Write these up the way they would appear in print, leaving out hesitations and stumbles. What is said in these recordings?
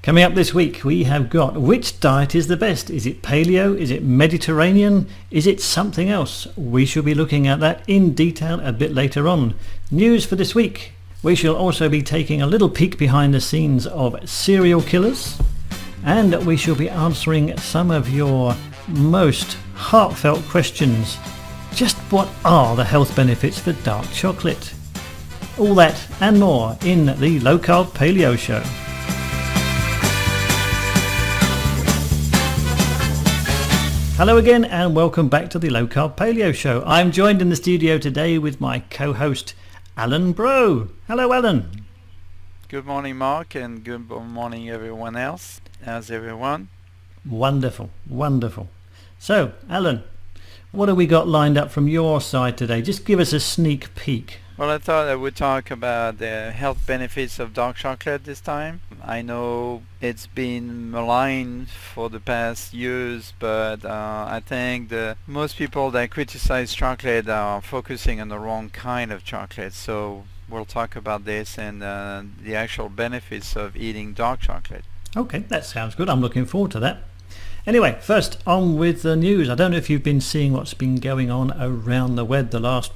Coming up this week, we have got which diet is the best? Is it paleo? Is it Mediterranean? Is it something else? We shall be looking at that in detail a bit later on. News for this week. We shall also be taking a little peek behind the scenes of serial killers, and we shall be answering some of your most heartfelt questions. Just what are the health benefits for dark chocolate? All that and more in the Low Carb Paleo Show. Hello again and welcome back to the Low Carb Paleo Show. I'm joined in the studio today with my co-host Alan Bro. Hello Alan. Good morning Mark, and good morning everyone else. How's everyone? Wonderful, wonderful. So Alan, what have we got lined up from your side today? Just give us a sneak peek. Well, I thought I would talk about the health benefits of dark chocolate this time. I know it's been maligned for the past years, but I think that most people that criticize chocolate are focusing on the wrong kind of chocolate. So we'll talk about this and the actual benefits of eating dark chocolate. Okay, that sounds good. I'm looking forward to that. Anyway, first on with the news. I don't know if you've been seeing what's been going on around the web the last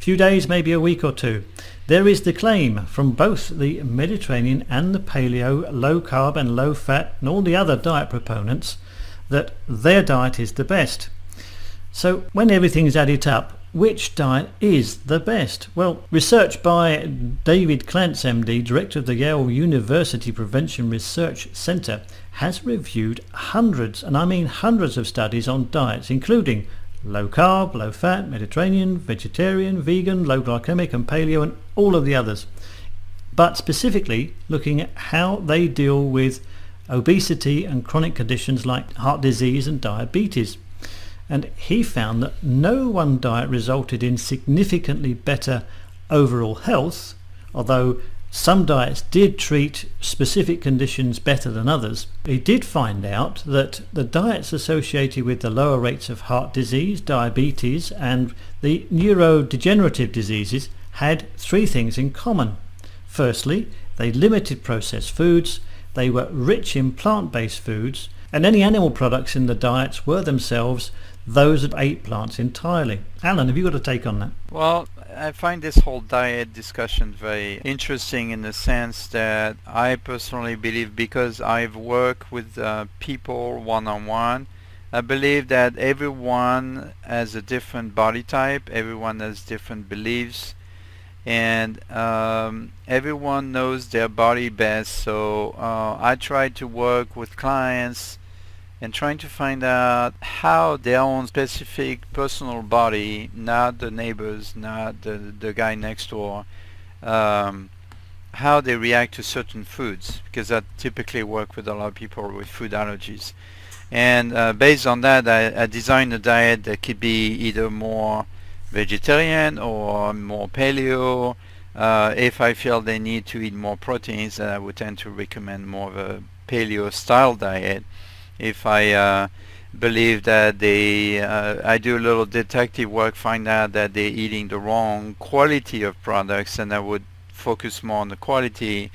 few days, maybe a week or two. There is the claim from both the Mediterranean and the Paleo, low carb and low fat and all the other diet proponents that their diet is the best. So when everything's added up, which diet is the best? Well, research by David Clance, MD, director of the Yale University Prevention Research Center, has reviewed hundreds, and I mean hundreds of studies on diets, including low carb, low fat, Mediterranean, vegetarian, vegan, low glycemic and paleo and all of the others. But specifically looking at how they deal with obesity and chronic conditions like heart disease and diabetes. And he found that no one diet resulted in significantly better overall health, although some diets did treat specific conditions better than others. He did find out that the diets associated with the lower rates of heart disease, diabetes and the neurodegenerative diseases had three things in common. Firstly, they limited processed foods, they were rich in plant-based foods, and any animal products in the diets were themselves those that ate plants entirely. Alan, have you got a take on that? Well, I find this whole diet discussion very interesting in the sense that I personally believe, because I've worked with people one-on-one, I believe that everyone has a different body type, everyone has different beliefs, and everyone knows their body best. So I try to work with clients and trying to find out how their own specific personal body, not the neighbors, not the guy next door, how they react to certain foods, because I typically work with a lot of people with food allergies. And based on that, I designed a diet that could be either more vegetarian or more paleo. If I feel they need to eat more proteins, I would tend to recommend more of a paleo style diet. If I believe that I do a little detective work, find out that they're eating the wrong quality of products, and I would focus more on the quality.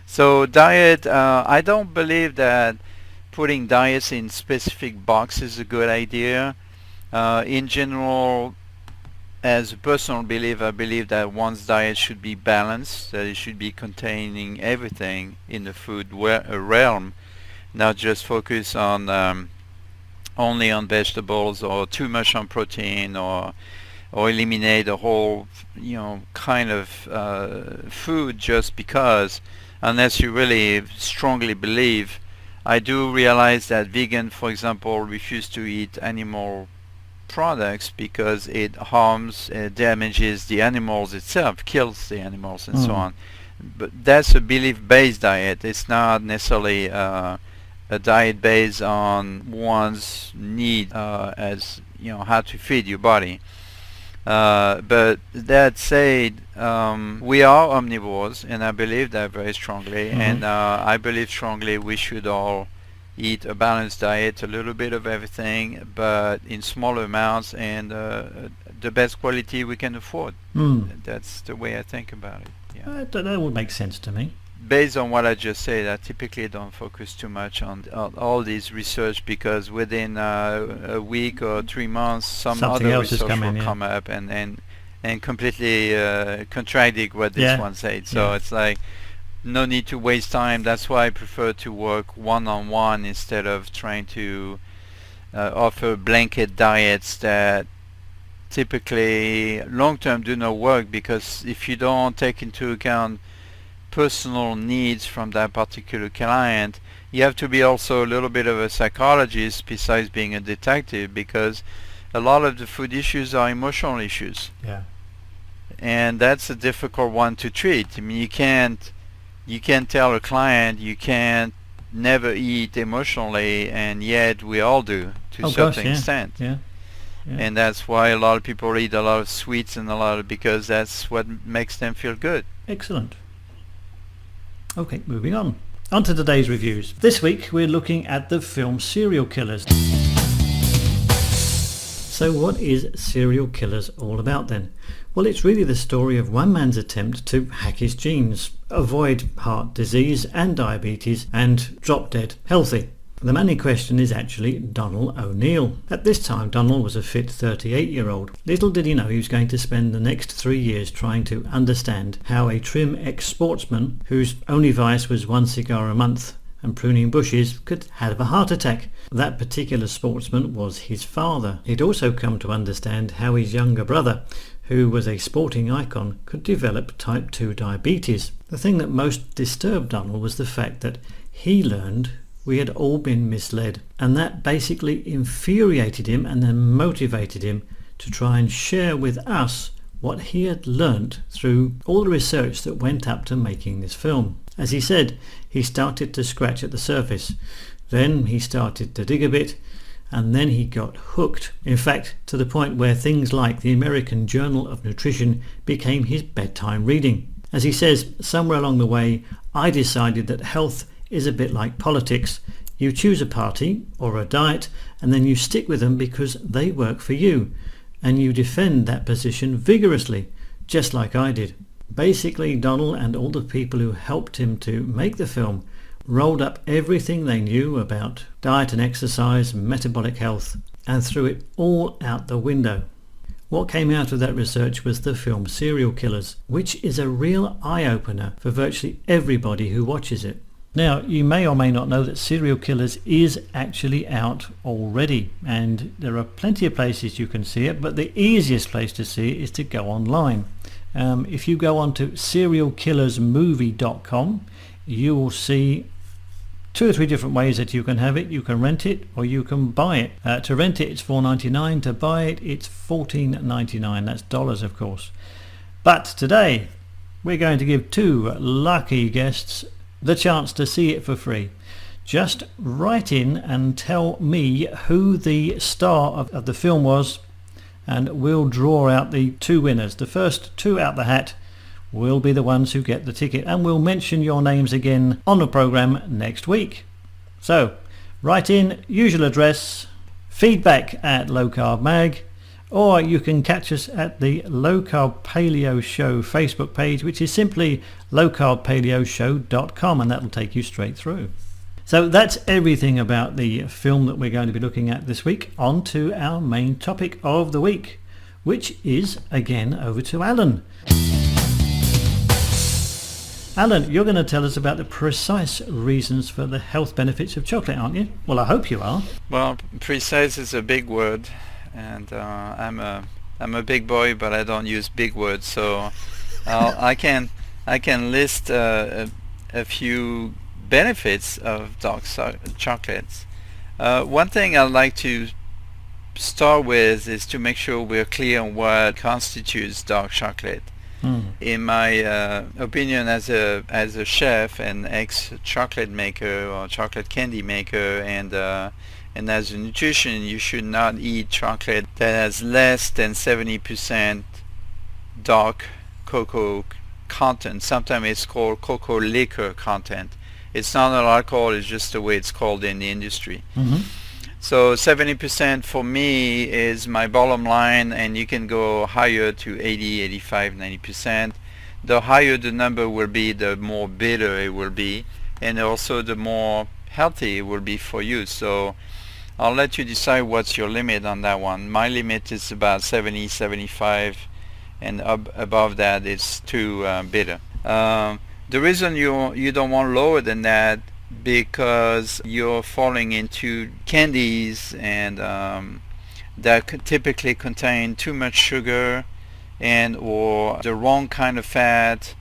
So diet, I don't believe that putting diets in specific boxes is a good idea. In general, as a personal belief, I believe that one's diet should be balanced, that it should be containing everything in the food realm, not just focus on only on vegetables or too much on protein, or eliminate the whole kind of food just because, unless you really strongly believe. I do realize that vegan, for example, refuse to eat animal products because it harms, damages the animals itself, kills the animals and so on. But that's a belief-based diet. It's not necessarily a diet based on one's need, as how to feed your body. But that said, we are omnivores, and I believe that very strongly. And I believe strongly we should all eat a balanced diet, a little bit of everything, but in smaller amounts, and the best quality we can afford. That's the way I think about it. Yeah. That would make sense to me. based on what I just said, I typically don't focus too much on all these research, because within a week or 3 months, some Something other else is research coming, will yeah. come up and completely contradict what this Yeah. one said. So Yeah. it's like no need to waste time. That's why I prefer to work one-on-one instead of trying to offer blanket diets that typically long-term do not work, because if you don't take into account personal needs from that particular client, you have to be also a little bit of a psychologist besides being a detective, because a lot of the food issues are emotional issues, Yeah. and that's a difficult one to treat. I mean, you can't tell a client you can't never eat emotionally, and yet we all do to a Oh certain gosh, yeah. extent. Yeah. Yeah. And that's why a lot of people eat a lot of sweets and because that's what makes them feel good. Excellent. Okay, moving on. On to today's reviews. This week we're looking at the film Serial Killers. So what is Serial Killers all about then? Well, it's really the story of one man's attempt to hack his genes, avoid heart disease and diabetes, and drop dead healthy. The man in question is actually Donald O'Neill. At this time, Donald was a fit 38-year-old. Little did he know he was going to spend the next 3 years trying to understand how a trim ex-sportsman, whose only vice was one cigar a month and pruning bushes, could have a heart attack. That particular sportsman was his father. He'd also come to understand how his younger brother, who was a sporting icon, could develop type 2 diabetes. The thing that most disturbed Donald was the fact that he learned we had all been misled, and that basically infuriated him and then motivated him to try and share with us what he had learnt through all the research that went up to making this film. As he said, he started to scratch at the surface, then he started to dig a bit, and then he got hooked. In fact, to the point where things like the American Journal of Nutrition became his bedtime reading. As he says, somewhere along the way, I decided that health is a bit like politics. You choose a party or a diet, and then you stick with them because they work for you, and you defend that position vigorously, just like I did. Basically, Donald and all the people who helped him to make the film rolled up everything they knew about diet and exercise, metabolic health, and threw it all out the window. What came out of that research was the film Serial Killers, which is a real eye-opener for virtually everybody who watches it. Now, you may or may not know that Serial Killers is actually out already, and there are plenty of places you can see it, but the easiest place to see it is to go online. If you go on to serialkillersmovie.com, you will see 2 or 3 different ways that you can have it. You can rent it or you can buy it. To rent it, it's $4.99. To buy it, it's $14.99. That's dollars, of course. But today, we're going to give 2 lucky guests the chance to see it for free. Just write in and tell me who the star of the film was, and we'll draw out the 2 winners. The first 2 out the hat will be the ones who get the ticket, and we'll mention your names again on the program next week. So write in, usual address, feedback@lowcarbmag, or you can catch us at the Low Carb Paleo Show Facebook page, which is simply lowcarbpaleoshow.com, and that will take you straight through. So that's everything about the film that we're going to be looking at this week. On to our main topic of the week, which is again over to Alan. Alan, you're going to tell us about the precise reasons for the health benefits of chocolate, aren't you? Well, I hope you are. Well, precise is a big word, and I'm a big boy, but I don't use big words, so I can list a few benefits of dark chocolates. One thing I'd like to start with is to make sure we're clear on what constitutes dark chocolate. In my opinion, as a chef and ex-chocolate maker or chocolate candy maker, and as a nutrition, you should not eat chocolate that has less than 70% dark cocoa content. Sometimes it's called cocoa liquor content. It's not an alcohol, it's just the way it's called in the industry. So 70% for me is my bottom line, and you can go higher to 80, 85, 90%. the higher the number will be, the more bitter it will be, and also the more healthy it will be for you. So I'll let you decide what's your limit on that one. My limit is about 70, 75, and above that it's too bitter. The reason you don't want lower than that, because you're falling into candies and that typically contain too much sugar and or the wrong kind of fat,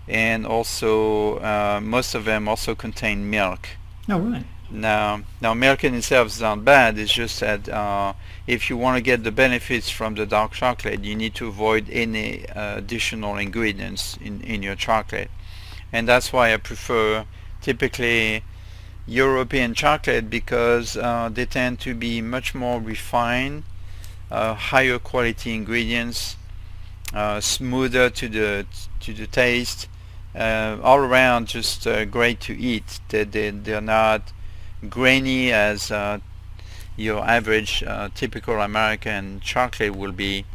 and also most of them also contain milk. Oh, right. Now milk in itself is not bad. It's just that if you want to get the benefits from the dark chocolate, you need to avoid any additional ingredients in your chocolate. And that's why I prefer typically European chocolate, because they tend to be much more refined, higher quality ingredients, smoother to the taste, all around just great to eat. They're not grainy as your average typical American chocolate will be.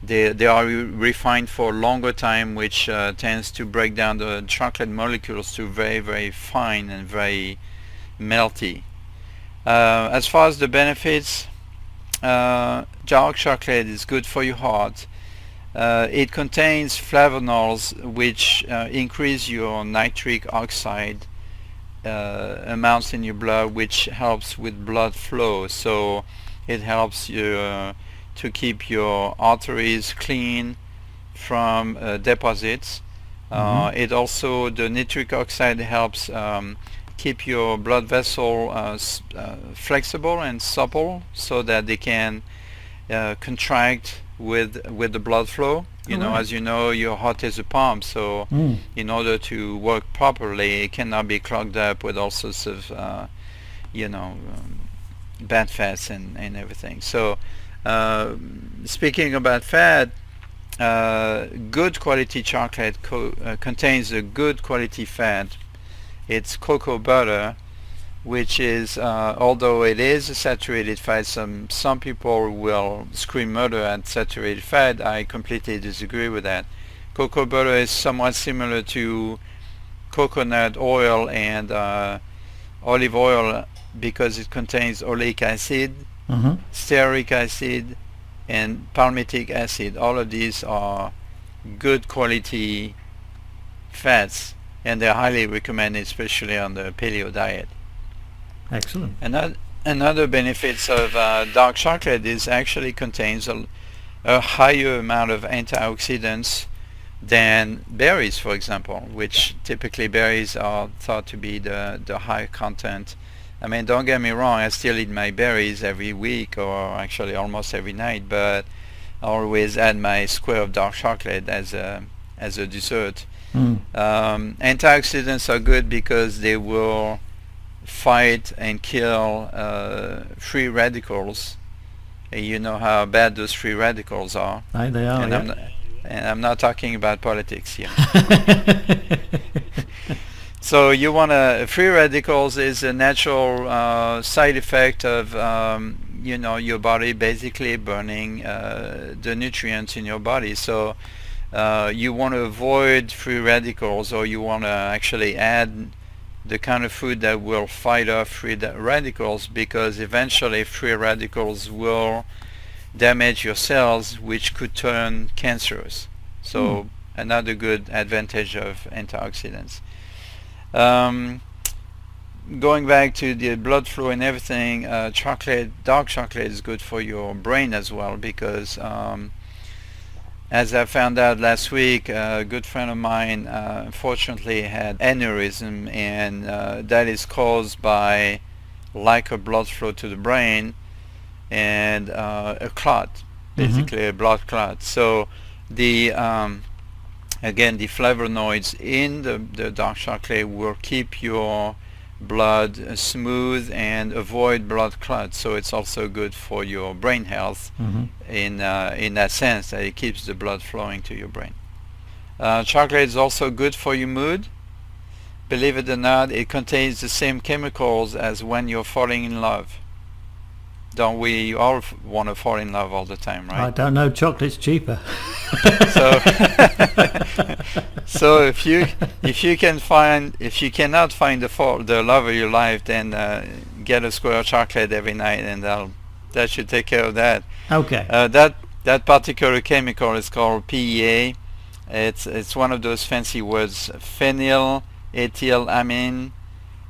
They are refined for a longer time, which tends to break down the chocolate molecules to very, very fine and very melty. As far as the benefits, dark chocolate is good for your heart. It contains flavonols which increase your nitric oxide amounts in your blood, which helps with blood flow. So it helps you to keep your arteries clean from deposits. It also, the nitric oxide helps keep your blood vessel flexible and supple, so that they can contract with the blood flow. As you know, your heart is a pump, so in order to work properly, it cannot be clogged up with all sorts of bad fats and everything. So speaking about fat, good quality chocolate contains a good quality fat. It's cocoa butter, which is, although it is a saturated fat, some people will scream murder at saturated fat. I completely disagree with that. Cocoa butter is somewhat similar to coconut oil and olive oil, because it contains oleic acid, stearic acid, and palmitic acid. All of these are good quality fats, and they're highly recommended, especially on the paleo diet. Excellent. Another benefits of dark chocolate is actually contains a higher amount of antioxidants than berries, for example, which typically berries are thought to be the high content. I mean, don't get me wrong, I still eat my berries every week, or actually almost every night, but I always add my square of dark chocolate as a dessert. Antioxidants are good because they will fight and kill free radicals. You know how bad those free radicals are. Aye, they are. I'm not talking about politics here. So you want to, free radicals is a natural side effect of your body basically burning the nutrients in your body. So you want to avoid free radicals, or you want to actually add the kind of food that will fight off free radicals, because eventually free radicals will damage your cells, which could turn cancerous. So another good advantage of antioxidants. Going back to the blood flow and everything, dark chocolate is good for your brain as well, because as I found out last week, a good friend of mine unfortunately had aneurysm, and that is caused by lack of blood flow to the brain and a clot, basically a blood clot. So the again, the flavonoids in the dark chocolate will keep your blood smooth and avoid blood clots. So it's also good for your brain health in that sense, that it keeps the blood flowing to your brain. Chocolate is also good for your mood. Believe it or not, it contains the same chemicals as when you're falling in love. Don't we all want to fall in love all the time, I right? don't know, chocolate's cheaper. So, so if you cannot find the love of your life, then get a square of chocolate every night, and that should take care of that. Okay. That particular chemical is called PEA. It's one of those fancy words, phenylethylamine,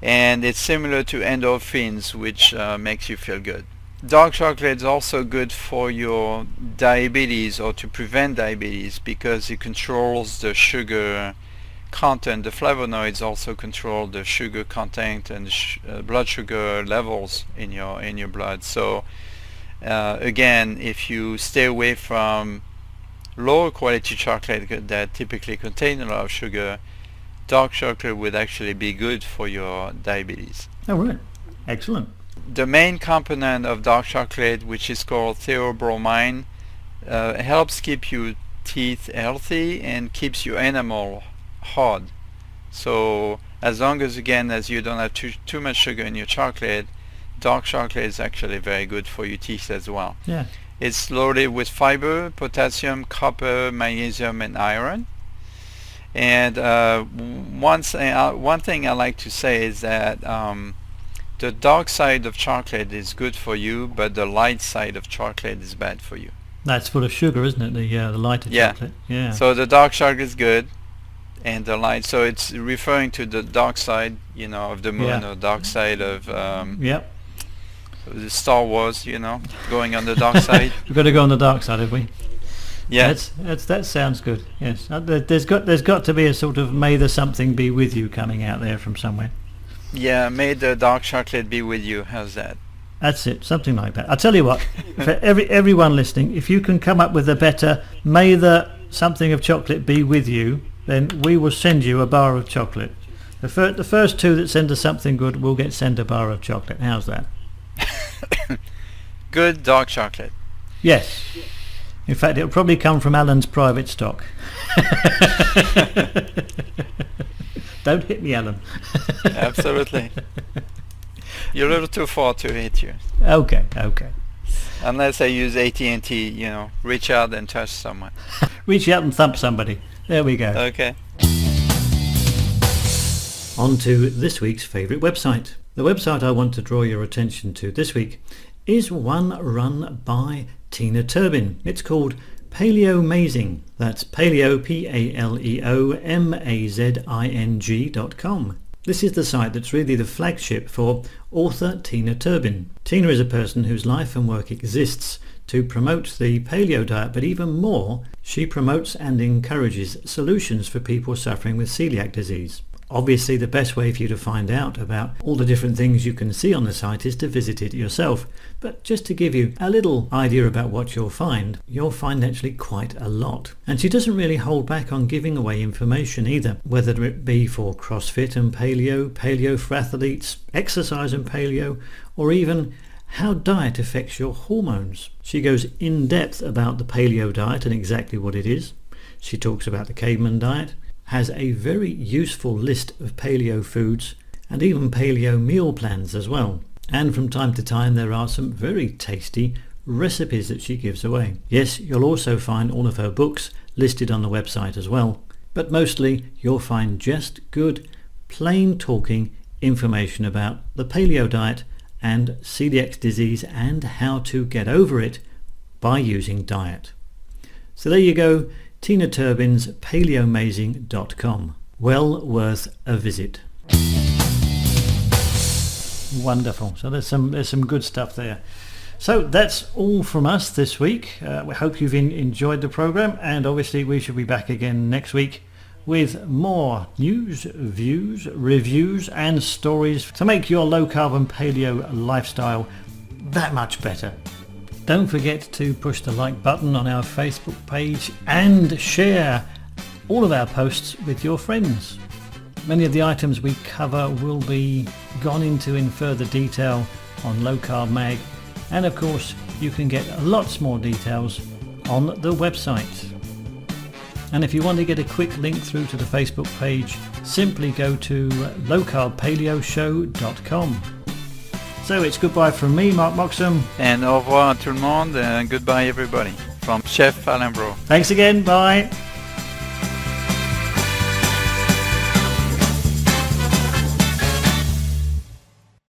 and it's similar to endorphins, which makes you feel good. Dark chocolate is also good for your diabetes, or to prevent diabetes, because it controls the sugar content. The flavonoids also control the sugar content and blood sugar levels in your blood. So again, if you stay away from lower quality chocolate that typically contain a lot of sugar, dark chocolate would actually be good for your diabetes. Oh, right. Excellent. The main component of dark chocolate, which is called theobromine, helps keep your teeth healthy and keeps your enamel hard. So as long as you don't have too much sugar in your chocolate, dark chocolate is actually very good for your teeth as well. Yeah. It's loaded with fiber, potassium, copper, magnesium, and iron. And one thing I like to say is that the dark side of chocolate is good for you, but the light side of chocolate is bad for you. That's full of sugar, isn't it? The lighter chocolate. Yeah. So the dark chocolate is good, and the light. So it's referring to the dark side, of the moon, or dark side of Yep. the Star Wars, going on the dark side. We've got to go on the dark side, have we? Yeah. That sounds good. Yes. There's got to be a sort of "May the something be with you" coming out there from somewhere. Yeah, may the dark chocolate be with you. How's that? That's it, something like that. I'll tell you what, for everyone listening, if you can come up with a better "May the something of chocolate be with you," then we will send you a bar of chocolate. The first two that send us something good will get sent a bar of chocolate. How's that? Good dark chocolate. Yes. In fact, it'll probably come from Alan's private stock. Don't hit me, Alan. Absolutely. You're a little too far to hit you. Okay. Unless I use AT&T, reach out and touch someone. Reach out and thump somebody. There we go. Okay. On to this week's favourite website. The website I want to draw your attention to this week is one run by Tina Turbin. It's called Paleomazing. That's Paleo, PALEOMAZING.com. This is the site that's really the flagship for author Tina Turbin. Tina is a person whose life and work exists to promote the paleo diet, but even more, she promotes and encourages solutions for people suffering with celiac disease. Obviously, the best way for you to find out about all the different things you can see on the site is to visit it yourself. But just to give you a little idea about what you'll find actually quite a lot. And she doesn't really hold back on giving away information either, whether it be for CrossFit and paleo for athletes, exercise and paleo, or even how diet affects your hormones. She goes in depth about the paleo diet and exactly what it is. She talks about the caveman diet, has a very useful list of paleo foods and even paleo meal plans as well. And from time to time there are some very tasty recipes that she gives away. Yes, you'll also find all of her books listed on the website as well, but mostly you'll find just good, plain talking information about the paleo diet and celiac disease and how to get over it by using diet. So there you go. Tina Turbin's Paleomazing.com. Well worth a visit. Wonderful. So there's some good stuff there. So that's all from us this week. We hope you've enjoyed the program, and obviously we should be back again next week with more news, views, reviews and stories to make your low carb and paleo lifestyle that much better. Don't forget to push the like button on our Facebook page and share all of our posts with your friends. Many of the items we cover will be gone into in further detail on Low Carb Mag, and of course you can get lots more details on the website. And if you want to get a quick link through to the Facebook page, simply go to lowcarbpaleoshow.com. So it's goodbye from me, Mark Moxham. And au revoir à tout le monde and goodbye everybody from Chef Alain Bro. Thanks again, bye.